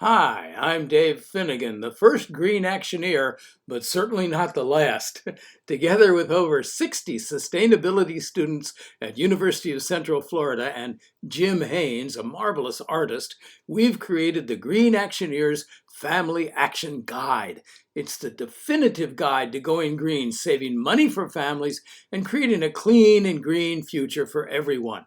Hi, I'm Dave Finnegan, the first Green Actioneer, but certainly not the last. Together with over 60 sustainability students at University of Central Florida and Jim Haynes, a marvelous artist, we've created the Green Actioneers Family Action Guide. It's the definitive guide to going green, saving money for families, and creating a clean and green future for everyone.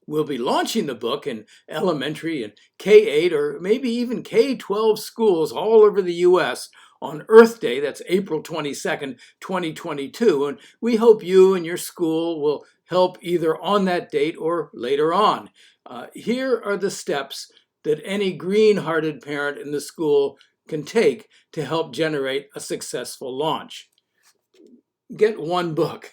We'll be launching the book in elementary and K-8 or maybe even K-12 schools all over the U.S. on Earth Day, that's April 22nd, 2022, and we hope you and your school will help either on that date or later on. Here are the steps that any green-hearted parent in the school can take to help generate a successful launch. Get one book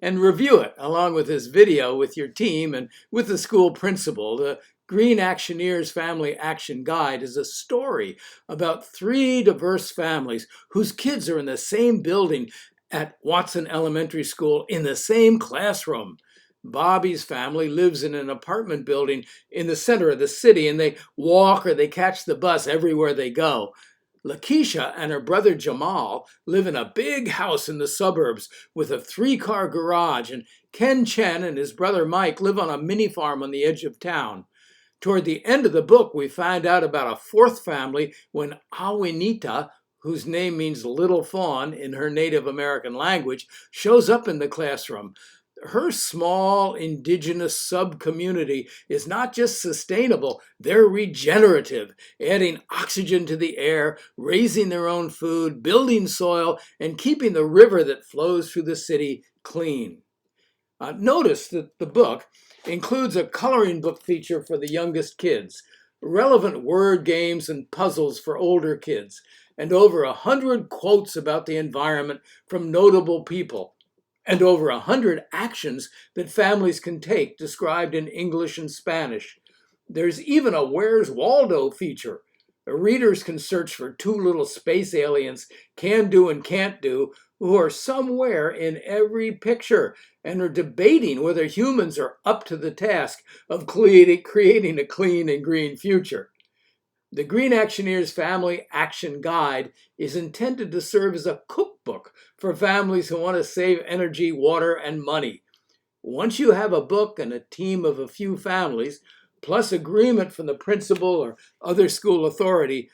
and review it along with this video with your team and with the school principal. The Green Actioneers Family Action Guide is a story about 3 diverse families whose kids are in the same building at Watson Elementary School in the same classroom. Bobby's family lives in an apartment building in the center of the city, and they walk or they catch the bus everywhere they go. Lakeisha and her brother Jamal live in a big house in the suburbs with a 3-car garage, and Ken Chen and his brother Mike live on a mini farm on the edge of town. Toward the end of the book, we find out about a 4th family when Awinita, whose name means little fawn in her Native American language, shows up in the classroom. Her small indigenous sub-community is not just sustainable, they're regenerative, adding oxygen to the air, raising their own food, building soil, and keeping the river that flows through the city clean. Notice that the book includes a coloring book feature for the youngest kids, relevant word games and puzzles for older kids, and over 100 quotes about the environment from notable people, and over 100 actions that families can take described in English and Spanish. There's even a Where's Waldo feature. Readers can search for 2 little space aliens, can do and can't do, who are somewhere in every picture and are debating whether humans are up to the task of creating a clean and green future. The Green Actioneers Family Action Guide is intended to serve as a cookbook for families who want to save energy, water, and money. Once you have a book and a team of a few families, plus agreement from the principal or other school authority,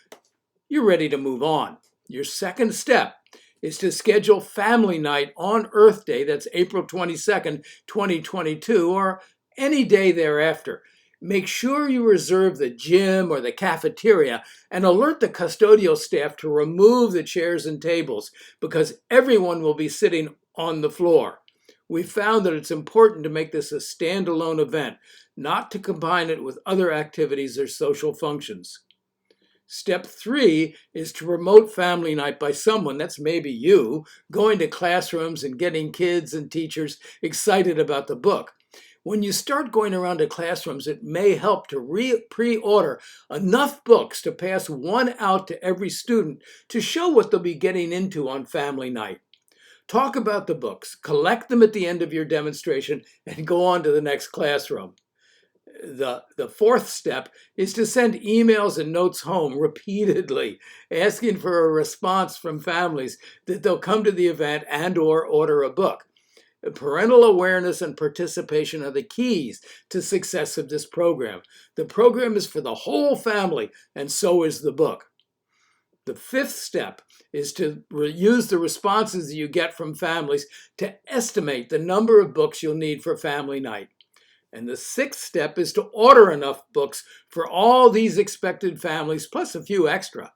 you're ready to move on. Your second step is to schedule family night on Earth Day, that's April 22nd, 2022, or any day thereafter. Make sure you reserve the gym or the cafeteria and alert the custodial staff to remove the chairs and tables because everyone will be sitting on the floor. We found that it's important to make this a standalone event, not to combine it with other activities or social functions. Step 3 is to promote family night by someone, that's maybe you, going to classrooms and getting kids and teachers excited about the book. When you start going around to classrooms, it may help to pre-order enough books to pass one out to every student to show what they'll be getting into on family night. Talk about the books, collect them at the end of your demonstration, and go on to the next classroom. The 4th step is to send emails and notes home repeatedly, asking for a response from families that they'll come to the event and or order a book. Parental awareness and participation are the keys to success of this program. The program is for the whole family, and so is the book. The 5th step is to use the responses that you get from families to estimate the number of books you'll need for family night. And the 6th step is to order enough books for all these expected families, plus a few extra.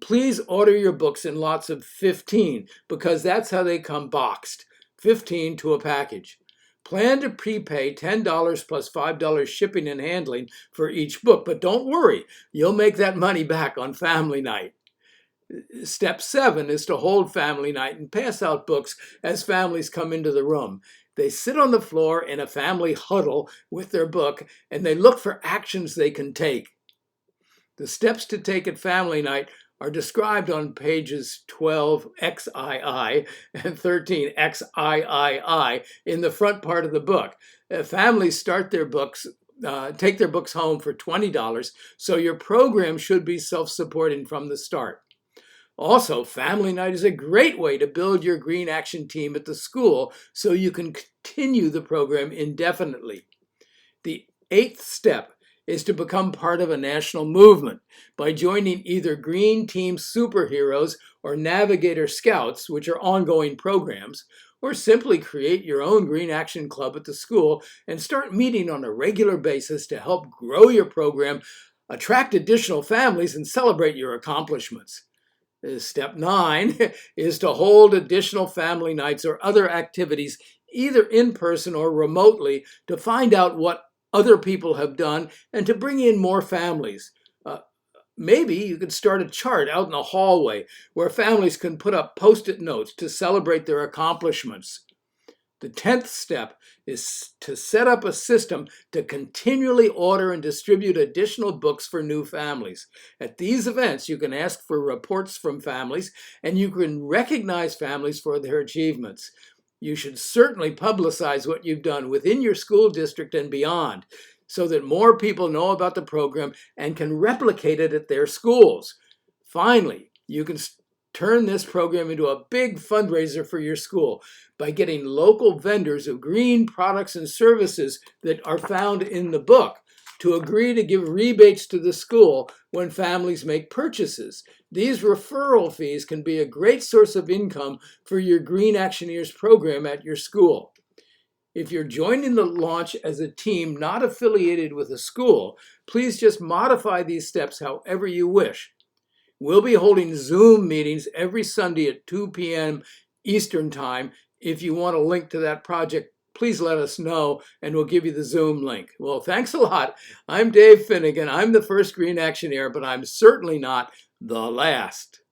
Please order your books in lots of 15, because that's how they come boxed. 15 to a package. Plan to prepay $10 plus $5 shipping and handling for each book, but don't worry, you'll make that money back on family night. Step 7 is to hold family night and pass out books as families come into the room. They sit on the floor in a family huddle with their book, and they look for actions they can take. The steps to take at family night are described on pages 12 XII and 13 XIII in the front part of the book. Families start their books take their books home for $20, so your program should be self-supporting from the start. Also, family night is a great way to build your Green Action team at the school so you can continue the program indefinitely. The 8th step is to become part of a national movement by joining either Green Team Superheroes or Navigator Scouts, which are ongoing programs, or simply create your own Green Action Club at the school and start meeting on a regular basis to help grow your program, attract additional families, and celebrate your accomplishments. Step 9 is to hold additional family nights or other activities, either in person or remotely, to find out what other people have done and to bring in more families. Maybe you could start a chart out in the hallway where families can put up post-it notes to celebrate their accomplishments. The 10th step is to set up a system to continually order and distribute additional books for new families. At these events, you can ask for reports from families, and you can recognize families for their achievements. You should certainly publicize what you've done within your school district and beyond, so that more people know about the program and can replicate it at their schools. Finally, you can turn this program into a big fundraiser for your school by getting local vendors of green products and services that are found in the book to agree to give rebates to the school when families make purchases. These referral fees can be a great source of income for your Green Actioneers program at your school. If you're joining the launch as a team not affiliated with a school, please just modify these steps however you wish. We'll be holding Zoom meetings every Sunday at 2 p.m. Eastern Time. If you want a link to that project, please let us know and we'll give you the Zoom link. Well, thanks a lot. I'm Dave Finnegan. I'm the first Green Actioneer, but I'm certainly not the last.